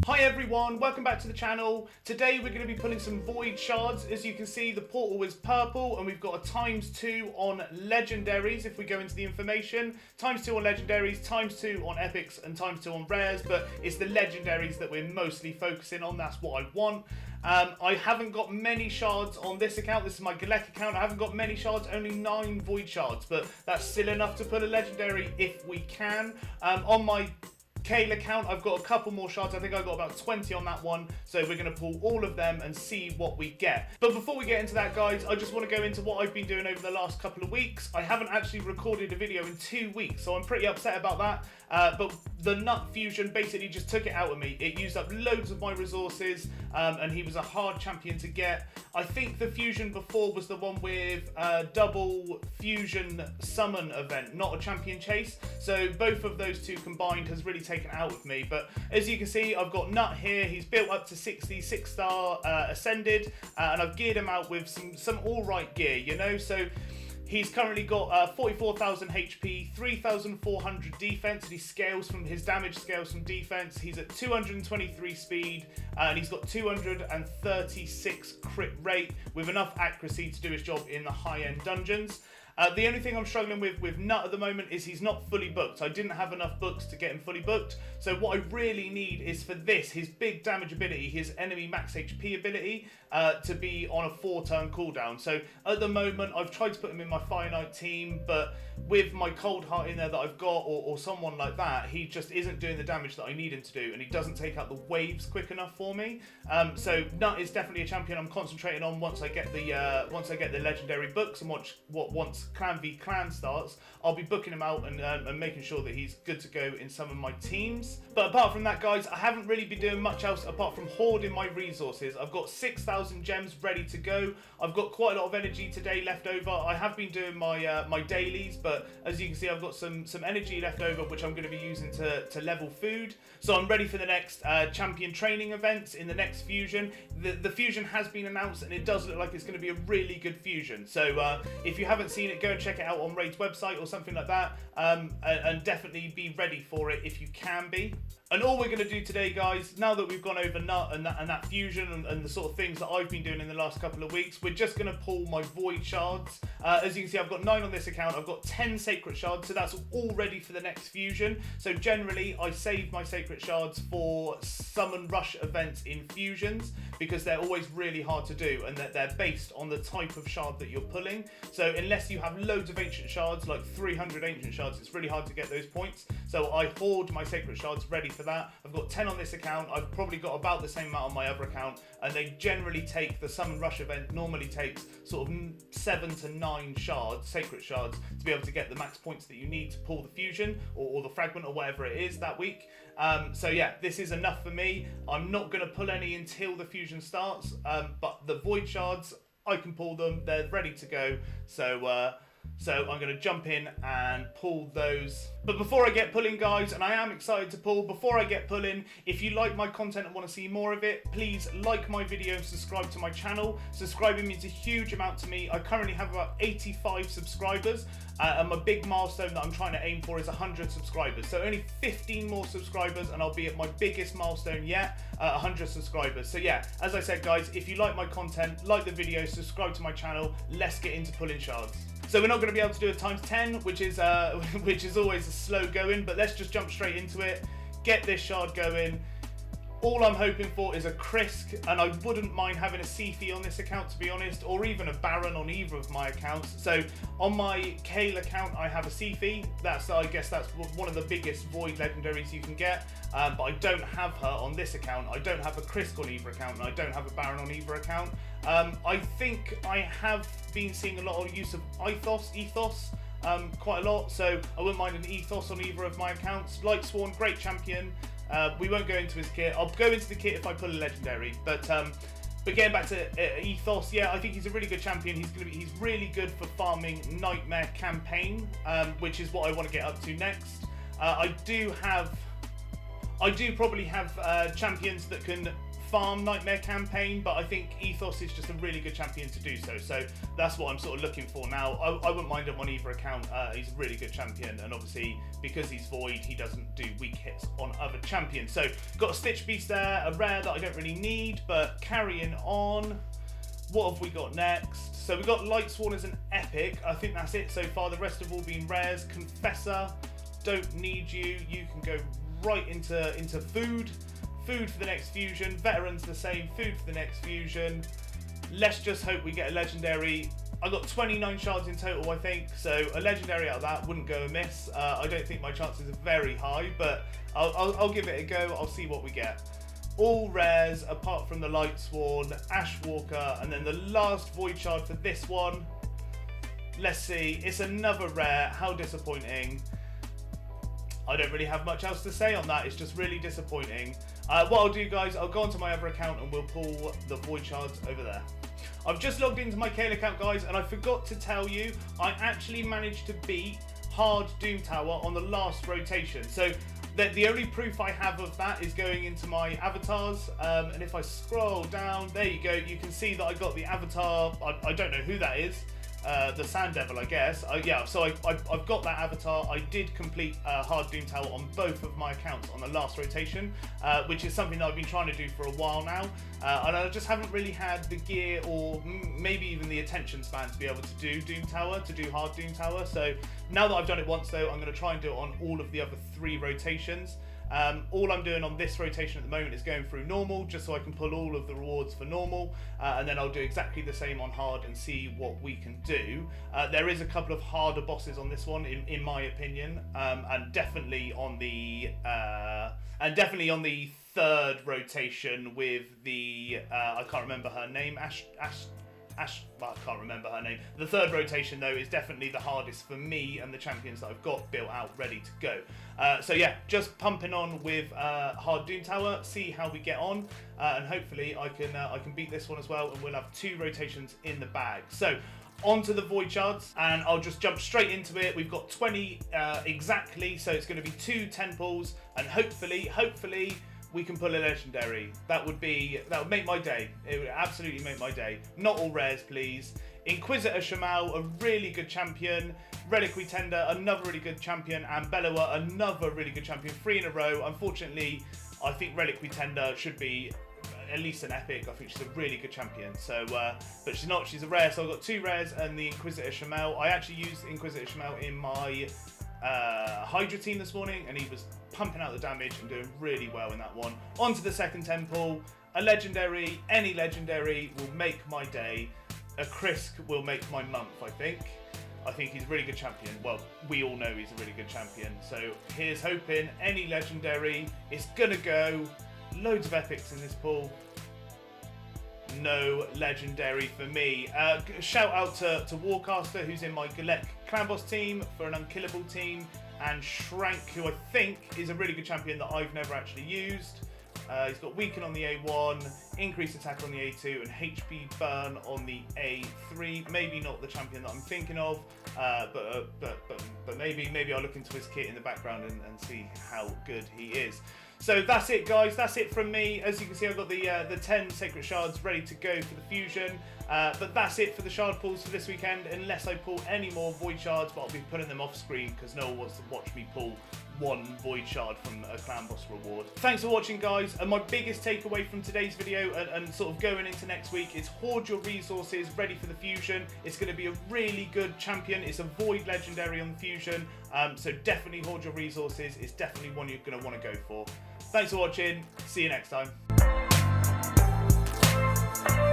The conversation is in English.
Hi everyone, welcome back to the channel. Today we're going to be pulling some Void Shards. As you can see, the portal is purple and we've got a ×2 on legendaries if we go into the information. ×2 on legendaries, ×2 on epics and ×2 on rares, but it's the legendaries that we're mostly focusing on. That's what I want. I haven't got many shards on this account. This is my Galek account. I haven't got many shards, only 9 Void Shards, but that's still enough to pull a legendary if we can. On my Kale account, I've got a couple more shards. I think I got about 20 on that one, so we're going to pull all of them and see what we get. But before we get into that, guys, I just want to go into what I've been doing over the last couple of weeks. I haven't actually recorded a video in 2 weeks, so I'm pretty upset about that. But the nut fusion basically just took it out of me. It used up loads of my resources, and he was a hard champion to get. I think the fusion before was the one with double fusion summon event, not a champion chase. So both of those two combined has really taken out of me. But as you can see, I've got Nut here. He's built up to 60, 6-star ascended, and I've geared him out with some all right gear, you know. So he's currently got 44,000 HP, 3,400 defense, and he scales from his damage scales from defense. He's at 223 speed, and he's got 236 crit rate with enough accuracy to do his job in the high-end dungeons. The only thing I'm struggling with Nut at the moment is he's not fully booked. I didn't have enough books to get him fully booked. So what I really need is for this, his big damage ability, his enemy max HP ability, to be on a 4-turn cooldown. So at the moment, I've tried to put him in my Fire Knight team, but with my Cold Heart in there that I've got, or someone like that, he just isn't doing the damage that I need him to do, and he doesn't take out the waves quick enough for me. So Nut is definitely a champion I'm concentrating on once I get the legendary books, and once Clan v Clan starts, I'll be booking him out and making sure that he's good to go in some of my teams. But apart from that, guys, I haven't really been doing much else apart from hoarding my resources. I've got 6,000 gems ready to go. I've got quite a lot of energy today left over. I have been doing my my dailies, but as you can see, I've got some energy left over, which I'm going to be using to level food. So I'm ready for the next champion training events in the next fusion. The fusion has been announced, and it does look like it's going to be a really good fusion. So if you haven't seen it, go and check it out on Raid's website or something like that, and definitely be ready for it if you can be. And all we're going to do today, guys, now that we've gone over Nut and that fusion and the sort of things that I've been doing in the last couple of weeks, we're just going to pull my Void Shards. As you can see, I've got 9 on this account. I've got 10 Sacred Shards, so that's all ready for the next fusion. So generally, I save my Sacred Shards for summon rush events in fusions, because they're always really hard to do, and they're based on the type of shard that you're pulling. So unless you have loads of ancient shards, like 300 ancient shards, it's really hard to get those points. So I hoard my Sacred Shards ready for that. I've got 10 on this account. I've probably got about the same amount on my other account, and they generally take, the summon rush event normally takes sort of 7 to 9 shards, Sacred Shards, to be able to get the max points that you need to pull the fusion or the fragment or whatever it is that week. So yeah, this is enough for me. I'm not going to pull any until the fusion starts, but the Void Shards, I can pull them. They're ready to go. So I'm going to jump in and pull those. But before I get pulling, guys, and I am excited to pull, before I get pulling, if you like my content and want to see more of it, please like my video and subscribe to my channel. Subscribing means a huge amount to me. I currently have about 85 subscribers, and my big milestone that I'm trying to aim for is 100 subscribers. So only 15 more subscribers and I'll be at my biggest milestone yet, 100 subscribers. So yeah, as I said, guys, if you like my content, like the video, subscribe to my channel. Let's get into pulling shards. So we're not going to be able to do a ×10, which is always a slow going, but let's just jump straight into it, get this shard going. All I'm hoping for is a Krisk, and I wouldn't mind having a Siphi on this account, to be honest, or even a Baron on either of my accounts. So on my Kale account, I have a Siphi. I guess that's one of the biggest Void legendaries you can get, but I don't have her on this account. I don't have a Krisk on either account, and I don't have a Baron on either account. I think I have been seeing a lot of use of Ethos, quite a lot, so I wouldn't mind an Ethos on either of my accounts. Lightsworn, great champion. We won't go into his kit. I'll go into the kit if I pull a legendary. But getting back to Ethos, yeah, I think he's a really good champion. He's really good for farming Nightmare Campaign, which is what I want to get up to next. I do probably have champions that can farm Nightmare Campaign, but I think Ethos is just a really good champion to do so. So that's what I'm sort of looking for now. I wouldn't mind him on either account. He's a really good champion, and obviously because he's Void, he doesn't do weak hits on other champion. So got a Stitch Beast there, a rare that I don't really need, but carrying on. What have we got next? So we got Lightsworn as an epic. I think that's it so far. The rest have all been rares. Confessor, don't need you. You can go right into food. Food for the next fusion. Veterans the same. Food for the next fusion. Let's just hope we get a legendary. I got 29 shards in total, I think, so a legendary out of that wouldn't go amiss. I don't think my chances are very high, but I'll give it a go. I'll see what we get. All rares apart from the Lightsworn, Ashwalker, and then the last Void Shard for this one. Let's see. It's another rare. How disappointing. I don't really have much else to say on that. It's just really disappointing. What I'll do, guys, I'll go onto my other account and we'll pull the Void Shards over there. I've just logged into my Kale account, guys, and I forgot to tell you, I actually managed to beat Hard Doom Tower on the last rotation. So the only proof I have of that is going into my avatars, and if I scroll down, there you go, you can see that I got the avatar. I don't know who that is. The Sand Devil, I guess. Yeah, so I've got that avatar. I did complete Hard Doom Tower on both of my accounts on the last rotation, which is something that I've been trying to do for a while now, and I just haven't really had the gear or maybe even the attention span to be able to do Doom Tower, to do Hard Doom Tower. So now that I've done it once, though, I'm going to try and do it on all of the other 3 rotations. All I'm doing on this rotation at the moment is going through normal, just so I can pull all of the rewards for normal, and then I'll do exactly the same on hard and see what we can do. There is a couple of harder bosses on this one, in my opinion, and definitely on the 3rd rotation with the I can't remember her name, well, I can't remember her name. The 3rd rotation, though, is definitely the hardest for me and the champions that I've got built out ready to go. So yeah, just pumping on with Hard Doom Tower, see how we get on, and hopefully I can beat this one as well, and we'll have 2 rotations in the bag. So onto the Void Shards, and I'll just jump straight into it. We've got 20 exactly, so it's going to be 2 10 pulls, and hopefully we can pull a legendary. That would make my day. It would absolutely make my day. Not all rares, please. Inquisitor Shamal, a really good champion. Reliquary Tender, another really good champion. And Bellower, another really good champion. 3 in a row. Unfortunately, I think Reliquary Tender should be at least an epic. I think she's a really good champion. So, but she's not. She's a rare. So I've got 2 rares and the Inquisitor Shamal. I actually used Inquisitor Shamal in my Hydra team this morning, and he was pumping out the damage and doing really well in that one. On to the second temple. A legendary, any legendary will make my day. A Krisk will make my month, I think. I think he's a really good champion. Well, we all know he's a really good champion. So here's hoping. Any legendary. It's gonna go. Loads of epics in this pool. No legendary for me. Shout out to Warcaster, who's in my Galek Clan Boss team for an unkillable team, and Shrank, who I think is a really good champion that I've never actually used. He's got Weaken on the A1, Increased Attack on the A2, and HP Burn on the A3. Maybe not the champion that I'm thinking of, but maybe I'll look into his kit in the background and see how good he is. So that's it, guys. That's it from me. As you can see, I've got the 10 Sacred Shards ready to go for the fusion. But that's it for the shard pulls for this weekend, unless I pull any more Void Shards, but I'll be putting them off screen because no one wants to watch me pull 1 Void Shard from a Clan Boss reward. Thanks for watching, guys. And my biggest takeaway from today's video and sort of going into next week is hoard your resources ready for the fusion. It's going to be a really good champion. It's a Void Legendary on the fusion. So definitely hoard your resources. It's definitely one you're going to want to go for. Thanks for watching. See you next time.